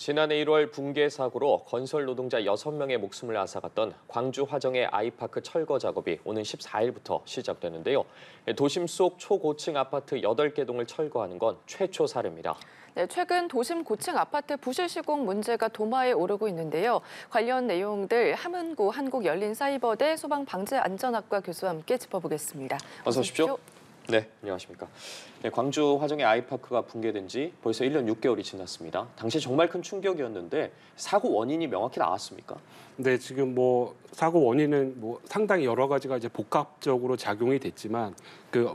지난해 1월 붕괴 사고로 건설 노동자 6명의 목숨을 앗아갔던 광주 화정의 아이파크 철거 작업이 오는 14일부터 시작되는데요. 도심 속 초고층 아파트 8개 동을 철거하는 건 최초 사례입니다. 네, 최근 도심 고층 아파트 부실 시공 문제가 도마에 오르고 있는데요. 관련 내용들 함은고 한국열린사이버대 소방방재안전학과 교수와 함께 짚어보겠습니다. 어서 오십시오. 네, 안녕하십니까. 네, 광주 화정의 아이파크가 붕괴된 지 벌써 1년 6개월이 지났습니다. 당시 정말 큰 충격이었는데 사고 원인이 명확히 나왔습니까? 네, 지금 사고 원인은 상당히 여러 가지가 이제 복합적으로 작용이 됐지만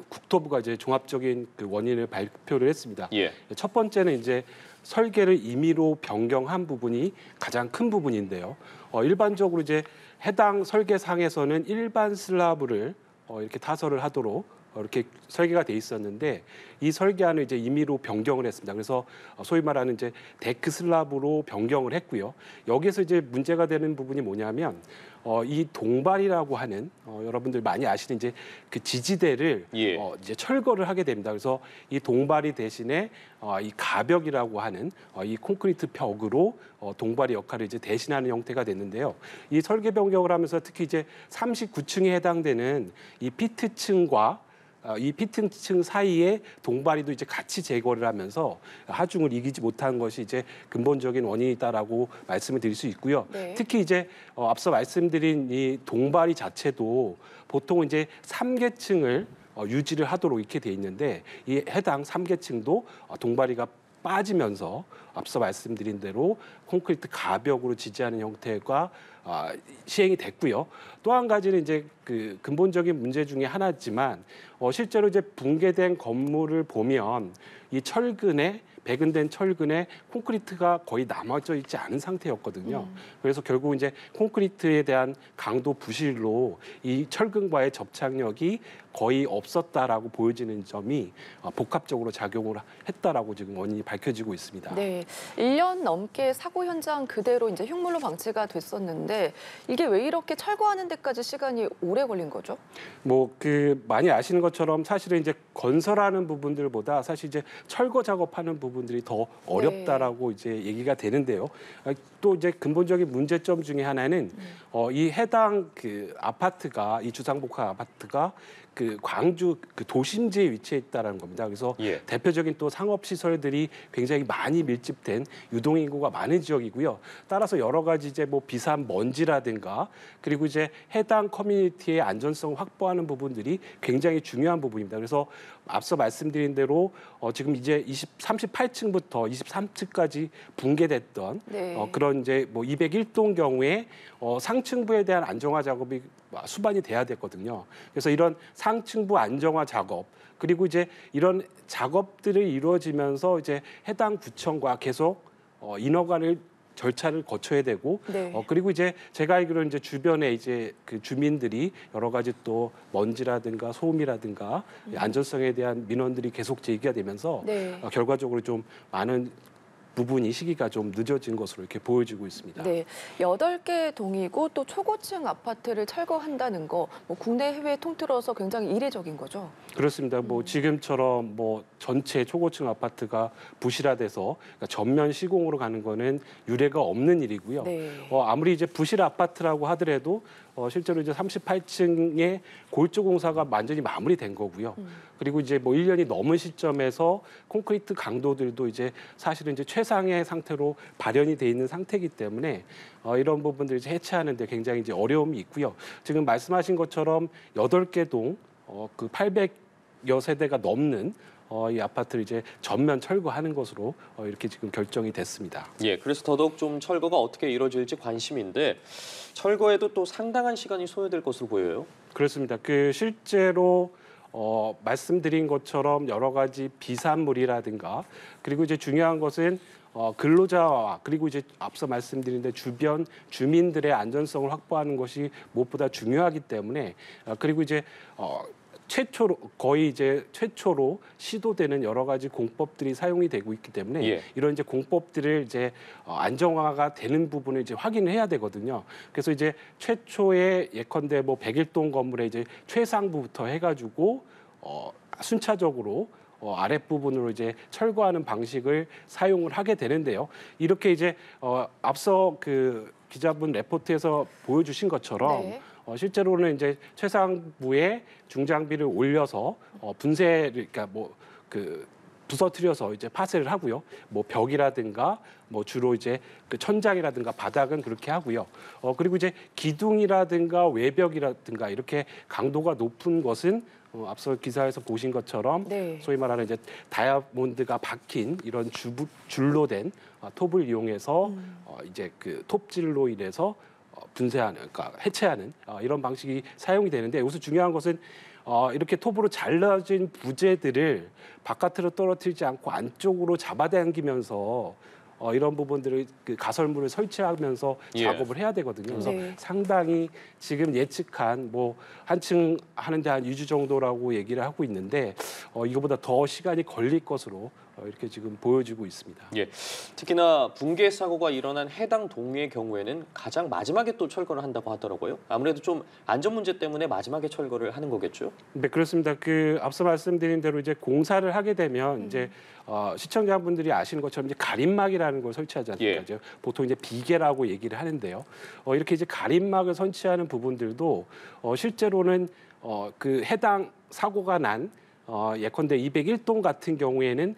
국토부가 이제 종합적인 원인을 발표를 했습니다. 예. 첫 번째는 이제 설계를 임의로 변경한 부분이 가장 큰 부분인데요. 일반적으로 이제 해당 설계상에서는 일반 슬라브를 이렇게 타설을 하도록 이렇게 설계가 돼 있었는데 이 설계안을 이제 임의로 변경을 했습니다. 그래서 소위 말하는 이제 데크 슬라브로 변경을 했고요. 여기서 이제 문제가 되는 부분이 뭐냐면 이 동발이라고 하는 여러분들 많이 아시는 이제 그 지지대를 이제 철거를 하게 됩니다. 그래서 이 동발이 대신에 이 가벽이라고 하는 이 콘크리트 벽으로 동발의 역할을 이제 대신하는 형태가 됐는데요. 이 설계 변경을 하면서 특히 이제 39층에 해당되는 이 피트층과 이 피트층 사이에 동바리도 이제 같이 제거를 하면서 하중을 이기지 못한 것이 이제 근본적인 원인이다라고 말씀을 드릴 수 있고요. 네. 특히 이제 앞서 말씀드린 이 동바리 자체도 보통 이제 3계층을 유지를 하도록 이렇게 돼 있는데 이 해당 3계층도 동바리가 빠지면서 앞서 말씀드린 대로 콘크리트 가벽으로 지지하는 형태가 시행이 됐고요. 또 한 가지는 이제 그 근본적인 문제 중에 하나지만 실제로 이제 붕괴된 건물을 보면 이 철근에 배근된 철근에 콘크리트가 거의 남아져 있지 않은 상태였거든요. 그래서 결국 이제 콘크리트에 대한 강도 부실로 이 철근과의 접착력이 거의 없었다라고 보여지는 점이 복합적으로 작용을 했다라고 지금 원인이 밝혀지고 있습니다. 네, 1년 넘게 사고 현장 그대로 이제 흉물로 방치가 됐었는데 이게 왜 이렇게 철거하는 데까지 시간이 오래 걸린 거죠? 많이 아시는 것처럼 사실은 이제 건설하는 부분들보다 사실 이제 철거 작업하는 부분들이 더 어렵다라고 이제 얘기가 되는데요. 또 이제 근본적인 문제점 중에 하나는 이 해당 아파트가 이 주상복합 아파트가 광주 도심지에 위치해 있다는 겁니다. 그래서 대표적인 또 상업 시설들이 굉장히 많이 밀집된 유동인구가 많은 지역이고요. 따라서 여러 가지 이제 비산 먼지라든가 그리고 이제 해당 커뮤니티의 안전성 확보하는 부분들이 굉장히 중요한 부분입니다. 그래서 앞서 말씀드린 대로 지금 이제 38층부터 23층까지 붕괴됐던 그런 이제 201동 경우에 상층부에 대한 안정화 작업이 수반이 돼야 됐거든요. 그래서 이런 상층부 안정화 작업 그리고 이제 이런 작업들이 이루어지면서 이제 해당 구청과 계속 인허가를 절차를 거쳐야 되고 그리고 이제 제가 알기로는 이제 주변에 이제 주민들이 여러 가지 또 먼지라든가 소음이라든가 안전성에 대한 민원들이 계속 제기가 되면서 결과적으로 좀 많은 부분이 시기가 좀 늦어진 것으로 이렇게 보여지고 있습니다. 네, 8개 동이고 또 초고층 아파트를 철거한다는 거 국내 해외 통틀어서 굉장히 이례적인 거죠? 그렇습니다. 지금처럼 전체 초고층 아파트가 부실화돼서 그러니까 전면 시공으로 가는 거는 유례가 없는 일이고요. 아무리 이제 부실 아파트라고 하더라도 실제로 이제 38층의 골조 공사가 완전히 마무리된 거고요. 그리고 이제 1년이 넘은 시점에서 콘크리트 강도들도 이제 사실은 이제 최상의 상태로 발현이 돼 있는 상태이기 때문에 이런 부분들을 이제 해체하는 데 굉장히 이제 어려움이 있고요. 지금 말씀하신 것처럼 8개 동 800여 세대가 넘는 이 아파트를 이제 전면 철거하는 것으로 이렇게 지금 결정이 됐습니다. 그래서 더더욱 좀 철거가 어떻게 이루어질지 관심인데 철거에도 또 상당한 시간이 소요될 것으로 보여요. 그렇습니다. 실제로 말씀드린 것처럼 여러 가지 비산물이라든가 그리고 이제 중요한 것은 근로자와 그리고 이제 앞서 말씀드린 데 주변 주민들의 안전성을 확보하는 것이 무엇보다 중요하기 때문에 그리고 이제 최초로 시도되는 여러 가지 공법들이 사용이 되고 있기 때문에 이런 이제 공법들을 이제 안정화가 되는 부분을 이제 확인을 해야 되거든요. 그래서 이제 최초의 예컨대 101동 건물의 이제 최상부부터 해가지고 순차적으로 아랫부분으로 이제 철거하는 방식을 사용을 하게 되는데요. 이렇게 이제 앞서 그 기자분 레포트에서 보여주신 것처럼 네. 실제로는 이제 최상부에 중장비를 올려서 분쇄를 그러니까 부서뜨려서 이제 파쇄를 하고요. 뭐 벽이라든가 뭐 주로 이제 그 천장이라든가 바닥은 그렇게 하고요. 그리고 이제 기둥이라든가 외벽이라든가 이렇게 강도가 높은 것은 앞서 기사에서 보신 것처럼 네. 소위 말하는 이제 다이아몬드가 박힌 이런 줄로 된 톱을 이용해서 이제 그 톱질로 인해서 분쇄하는, 그러니까 해체하는 이런 방식이 사용이 되는데 여기서 중요한 것은 이렇게 톱으로 잘라진 부재들을 바깥으로 떨어뜨리지 않고 안쪽으로 잡아당기면서 이런 부분들을 그 가설물을 설치하면서 예. 작업을 해야 되거든요. 그래서 네. 상당히 지금 예측한 뭐 한층 하는데 한 2주 정도라고 얘기를 하고 있는데 이거보다 더 시간이 걸릴 것으로 이렇게 지금 보여지고 있습니다. 예. 특히나 붕괴 사고가 일어난 해당 동의 경우에는 가장 마지막에 또 철거를 한다고 하더라고요. 아무래도 좀 안전 문제 때문에 마지막에 철거를 하는 거겠죠? 네, 그렇습니다. 그 앞서 말씀드린 대로 이제 공사를 하게 되면 이제 시청자분들이 아시는 것처럼 이제 가림막이라는 걸 설치하지 않습니까? 예. 이제 보통 이제 비계라고 얘기를 하는데요. 이렇게 이제 가림막을 설치하는 부분들도 실제로는 그 해당 사고가 난 예컨대 201동 같은 경우에는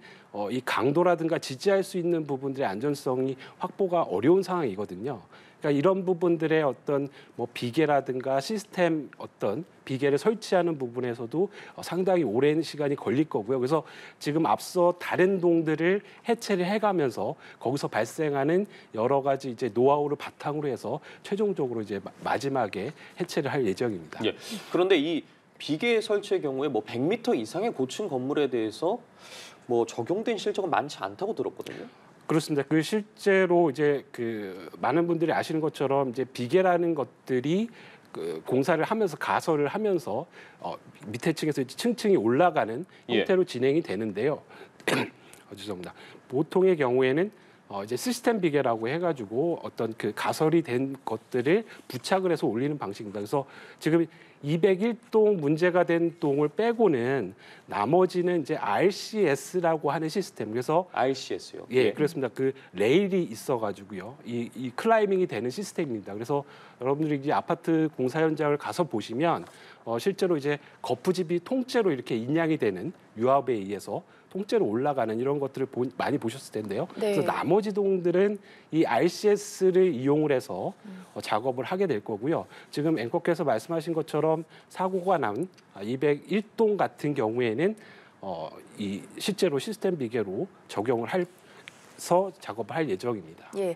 이 강도라든가 지지할 수 있는 부분들의 안전성이 확보가 어려운 상황이거든요. 그러니까 이런 부분들의 어떤 뭐 비계라든가 시스템 어떤 비계를 설치하는 부분에서도 상당히 오랜 시간이 걸릴 거고요. 그래서 지금 앞서 다른 동들을 해체를 해가면서 거기서 발생하는 여러 가지 이제 노하우를 바탕으로 해서 최종적으로 이제 마지막에 해체를 할 예정입니다. 예. 그런데 이 비계 설치의 경우에 뭐 100m 이상의 고층 건물에 대해서 뭐 적용된 실적은 많지 않다고 들었거든요. 그렇습니다. 그 실제로 이제 그 많은 분들이 아시는 것처럼 이제 비계라는 것들이 그 공사를 하면서 가설을 하면서 밑에 층에서 층층이 올라가는 예. 형태로 진행이 되는데요. 죄송합니다. 보통의 경우에는 이제 시스템 비계라고 해가지고 어떤 그 가설이 된 것들을 부착을 해서 올리는 방식입니다. 그래서 지금 201동 문제가 된 동을 빼고는 나머지는 이제 RCS라고 하는 시스템. 그래서 RCS요. 예, 그렇습니다. 그 레일이 있어가지고요. 이 클라이밍이 되는 시스템입니다. 그래서 여러분들이 이제 아파트 공사 현장을 가서 보시면 실제로 이제 거푸집이 통째로 이렇게 인양이 되는 유압에 의해서 통째로 올라가는 이런 것들을 많이 보셨을 텐데요. 네. 그래서 나머지 동들은 이 RCS를 이용을 해서 작업을 하게 될 거고요. 지금 앵커께서 말씀하신 것처럼 사고가 난 201동 같은 경우에는 이 실제로 시스템 비계로 적용을 해서 작업을 할 예정입니다. 예.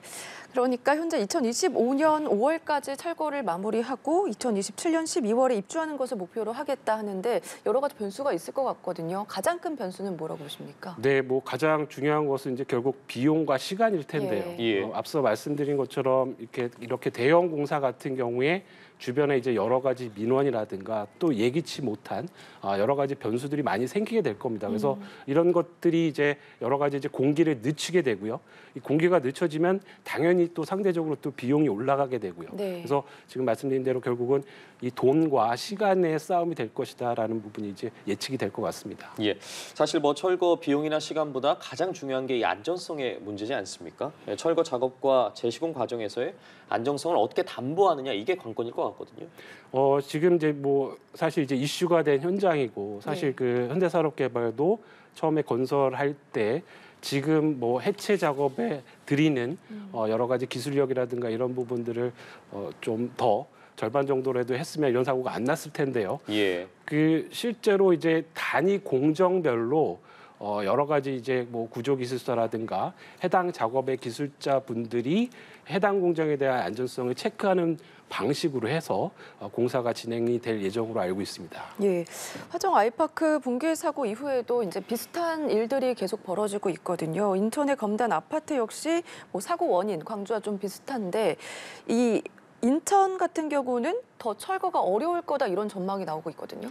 그러니까 현재 2025년 5월까지 철거를 마무리하고 2027년 12월에 입주하는 것을 목표로 하겠다 하는데 여러 가지 변수가 있을 것 같거든요. 가장 큰 변수는 뭐라고 보십니까? 네, 뭐 가장 중요한 것은 이제 결국 비용과 시간일 텐데요. 예. 앞서 말씀드린 것처럼 이렇게 대형 공사 같은 경우에 주변에 이제 여러 가지 민원이라든가 또 예기치 못한 여러 가지 변수들이 많이 생기게 될 겁니다. 그래서 이런 것들이 이제 여러 가지 이제 공기를 늦추게 되고요. 이 공기가 늦춰지면 당연히 또 상대적으로 또 비용이 올라가게 되고요. 네. 그래서 지금 말씀드린 대로 결국은 이 돈과 시간의 싸움이 될 것이다라는 부분이 이제 예측이 될 것 같습니다. 예. 사실 뭐 철거 비용이나 시간보다 가장 중요한 게 이 안전성의 문제지 않습니까? 예, 철거 작업과 재시공 과정에서의 안정성을 어떻게 담보하느냐 이게 관건일 것 같거든요. 지금 이제 뭐 사실 이제 이슈가 된 현장이고 사실 네. 그 현대산업개발도 처음에 건설할 때 지금 뭐 해체 작업에 들이는 여러 가지 기술력이라든가 이런 부분들을 좀 더 절반 정도라도 했으면 이런 사고가 안 났을 텐데요. 예. 그 실제로 이제 단위 공정별로 여러 가지 이제 뭐 구조기술사라든가 해당 작업의 기술자분들이 해당 공정에 대한 안전성을 체크하는 방식으로 해서 공사가 진행이 될 예정으로 알고 있습니다. 예, 화정 아이파크 붕괴 사고 이후에도 이제 비슷한 일들이 계속 벌어지고 있거든요. 인천의 검단 아파트 역시 뭐 사고 원인 광주와 좀 비슷한데 이 인천 같은 경우는 더 철거가 어려울 거다 이런 전망이 나오고 있거든요.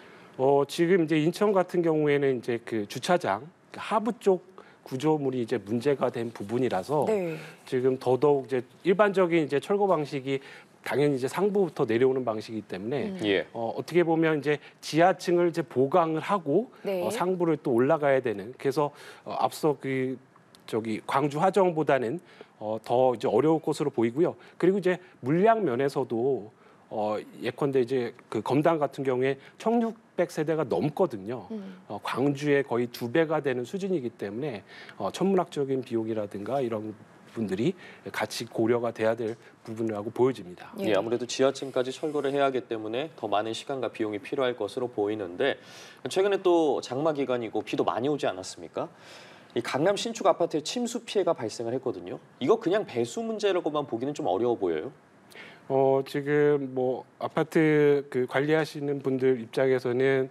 지금 이제 인천 같은 경우에는 이제 그 주차장 하부 쪽 구조물이 이제 문제가 된 부분이라서 네. 지금 더더욱 이제 일반적인 이제 철거 방식이 당연히 이제 상부부터 내려오는 방식이기 때문에 예. 어떻게 보면 이제 지하층을 이제 보강을 하고 네. 상부를 또 올라가야 되는 그래서 앞서 그 저기 광주 화정보다는 더 이제 어려울 것으로 보이고요. 그리고 이제 물량 면에서도 예컨대 이제 그 검단 같은 경우에 1,600세대가 넘거든요. 광주의 거의 2배가 되는 수준이기 때문에 천문학적인 비용이라든가 이런 분들이 같이 고려가 돼야 될 부분이라고 보여집니다. 예, 아무래도 지하층까지 철거를 해야 하기 때문에 더 많은 시간과 비용이 필요할 것으로 보이는데 최근에 또 장마 기간이고 비도 많이 오지 않았습니까? 이 강남 신축 아파트에 침수 피해가 발생을 했거든요. 이거 그냥 배수 문제라고만 보기는 좀 어려워 보여요. 지금 뭐 아파트 그 관리하시는 분들 입장에서는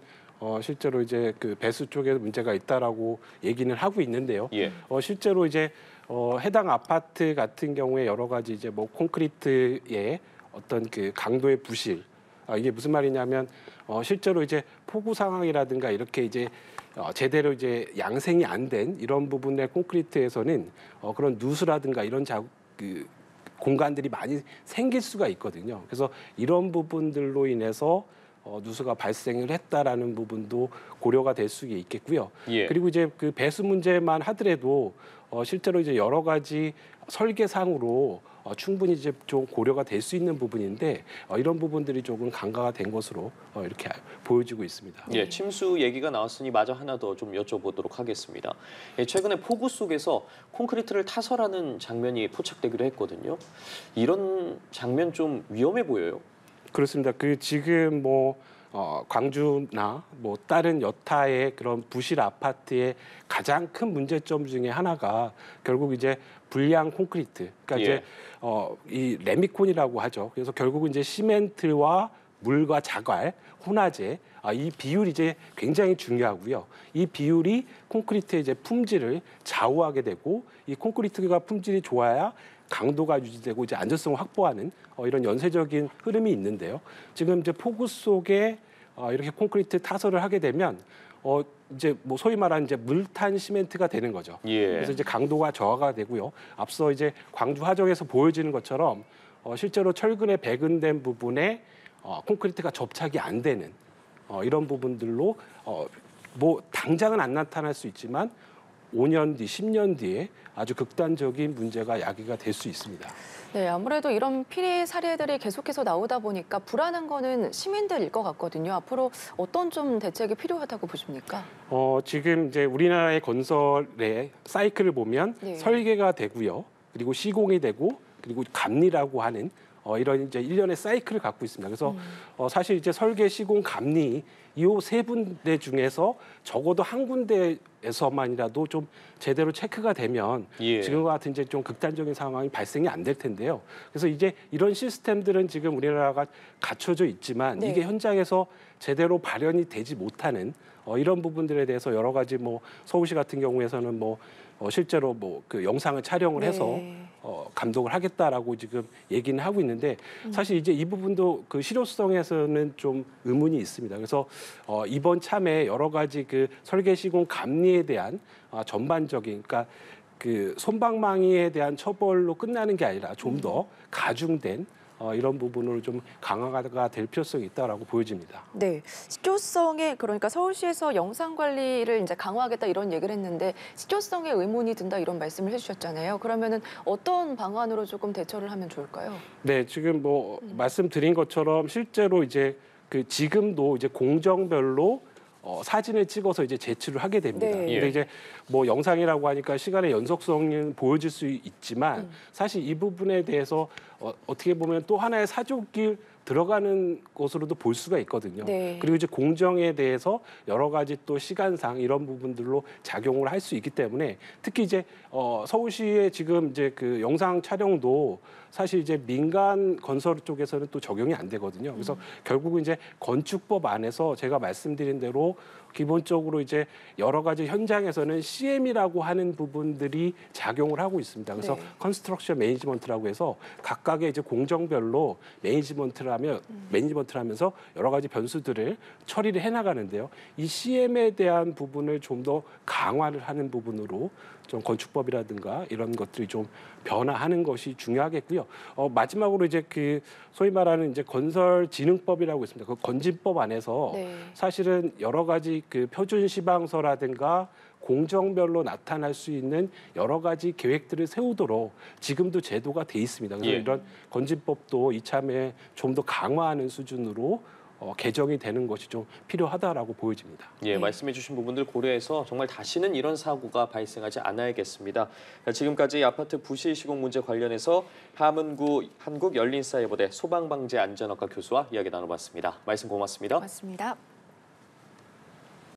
실제로 이제 그 배수 쪽에 문제가 있다라고 얘기는 하고 있는데요. 예. 실제로 이제 해당 아파트 같은 경우에 여러 가지 이제 뭐 콘크리트의 어떤 그 강도의 부실 이게 무슨 말이냐면 실제로 이제 폭우 상황이라든가 이렇게 이제 제대로 이제 양생이 안 된 이런 부분의 콘크리트에서는 그런 누수라든가 이런 그 공간들이 많이 생길 수가 있거든요. 그래서 이런 부분들로 인해서 누수가 발생을 했다라는 부분도 고려가 될 수 있겠고요. 예. 그리고 이제 그 배수 문제만 하더라도 실제로 이제 여러 가지 설계상으로 충분히 이제 좀 고려가 될 수 있는 부분인데 이런 부분들이 조금 간과가 된 것으로 이렇게 보여지고 있습니다. 예, 침수 얘기가 나왔으니 마저 하나 더 좀 여쭤보도록 하겠습니다. 예, 최근에 폭우 속에서 콘크리트를 타설하는 장면이 포착되기도 했거든요. 이런 장면 좀 위험해 보여요. 그렇습니다. 그 지금 뭐 광주나 뭐 다른 여타의 그런 부실 아파트의 가장 큰 문제점 중에 하나가 결국 이제 불량 콘크리트. 그러니까 예. 이제 이 레미콘이라고 하죠. 그래서 결국은 이제 시멘트와 물과 자갈, 혼화재 이 비율이 이제 굉장히 중요하고요. 이 비율이 콘크리트의 이제 품질을 좌우하게 되고 이 콘크리트가 품질이 좋아야 강도가 유지되고 이제 안전성을 확보하는 이런 연쇄적인 흐름이 있는데요. 지금 이제 폭우 속에 이렇게 콘크리트 타설을 하게 되면 이제 뭐 소위 말하는 이제 물탄 시멘트가 되는 거죠. 예. 그래서 이제 강도가 저하가 되고요. 앞서 이제 광주 화정에서 보여지는 것처럼 실제로 철근에 배근된 부분에 콘크리트가 접착이 안 되는 이런 부분들로 뭐 당장은 안 나타날 수 있지만 5년 뒤, 10년 뒤에 아주 극단적인 문제가 야기가 될 수 있습니다. 네, 아무래도 이런 피해 사례들이 계속해서 나오다 보니까 불안한 거는 시민들일 것 같거든요. 앞으로 어떤 좀 대책이 필요하다고 보십니까? 지금 이제 우리나라의 건설의 사이클을 보면 네. 설계가 되고요. 그리고 시공이 되고 그리고 감리라고 하는 이런 이제 일련의 사이클을 갖고 있습니다. 그래서 사실 이제 설계, 시공, 감리 이 세 군데 중에서 적어도 한 군데에서만이라도 좀 제대로 체크가 되면 예. 지금과 같은 이제 좀 극단적인 상황이 발생이 안 될 텐데요. 그래서 이제 이런 시스템들은 지금 우리나라가 갖춰져 있지만 네. 이게 현장에서 제대로 발현이 되지 못하는 이런 부분들에 대해서 여러 가지 뭐 서울시 같은 경우에서는 뭐 실제로 뭐 그 영상을 촬영을 해서 네. 감독을 하겠다라고 지금 얘기는 하고 있는데 사실 이제 이 부분도 그 실효성에서는 좀 의문이 있습니다. 그래서 이번 참에 여러 가지 그 설계 시공 감리에 대한 전반적인 그러니까 그 솜방망이에 대한 처벌로 끝나는 게 아니라 좀 더 가중된 이런 부분으로 좀 강화가 될 필요성이 있다라고 보여집니다. 네, 실효성에 그러니까 서울시에서 영상 관리를 이제 강화하겠다 이런 얘기를 했는데 실효성에 의문이 든다 이런 말씀을 해주셨잖아요. 그러면은 어떤 방안으로 조금 대처를 하면 좋을까요? 네, 지금 뭐 말씀드린 것처럼 실제로 이제 그 지금도 이제 공정별로 사진을 찍어서 이제 제출을 하게 됩니다. 네. 근데 이제 뭐 영상이라고 하니까 시간의 연속성은 보여질 수 있지만 사실 이 부분에 대해서 어떻게 보면 또 하나의 사족이 들어가는 것으로도 볼 수가 있거든요. 네. 그리고 이제 공정에 대해서 여러 가지 또 시간상 이런 부분들로 작용을 할 수 있기 때문에 특히 이제 서울시의 지금 이제 그 영상 촬영도 사실 이제 민간 건설 쪽에서는 또 적용이 안 되거든요. 그래서 결국은 이제 건축법 안에서 제가 말씀드린 대로 기본적으로 이제 여러 가지 현장에서는 CM이라고 하는 부분들이 작용을 하고 있습니다. 그래서 네. 컨스트럭션 매니지먼트라고 해서 각각의 이제 공정별로 매니지먼트를 하면서 여러 가지 변수들을 처리를 해나가는데요. 이 CM에 대한 부분을 좀 더 강화를 하는 부분으로 좀 건축법이라든가 이런 것들이 좀 변화하는 것이 중요하겠고요. 마지막으로 이제 그 소위 말하는 이제 건설진흥법이라고 있습니다. 그 건진법 안에서 네. 사실은 여러 가지 그 표준 시방서라든가 공정별로 나타날 수 있는 여러 가지 계획들을 세우도록 지금도 제도가 돼 있습니다. 그래서 예. 이런 건진법도 이참에 좀 더 강화하는 수준으로 개정이 되는 것이 좀 필요하다라고 보여집니다. 예, 네. 말씀해 주신 부분들 고려해서 정말 다시는 이런 사고가 발생하지 않아야겠습니다. 지금까지 아파트 부실 시공 문제 관련해서 하문구 한국열린사이버대 소방방재안전학과 교수와 이야기 나눠봤습니다. 말씀 고맙습니다. 맞습니다.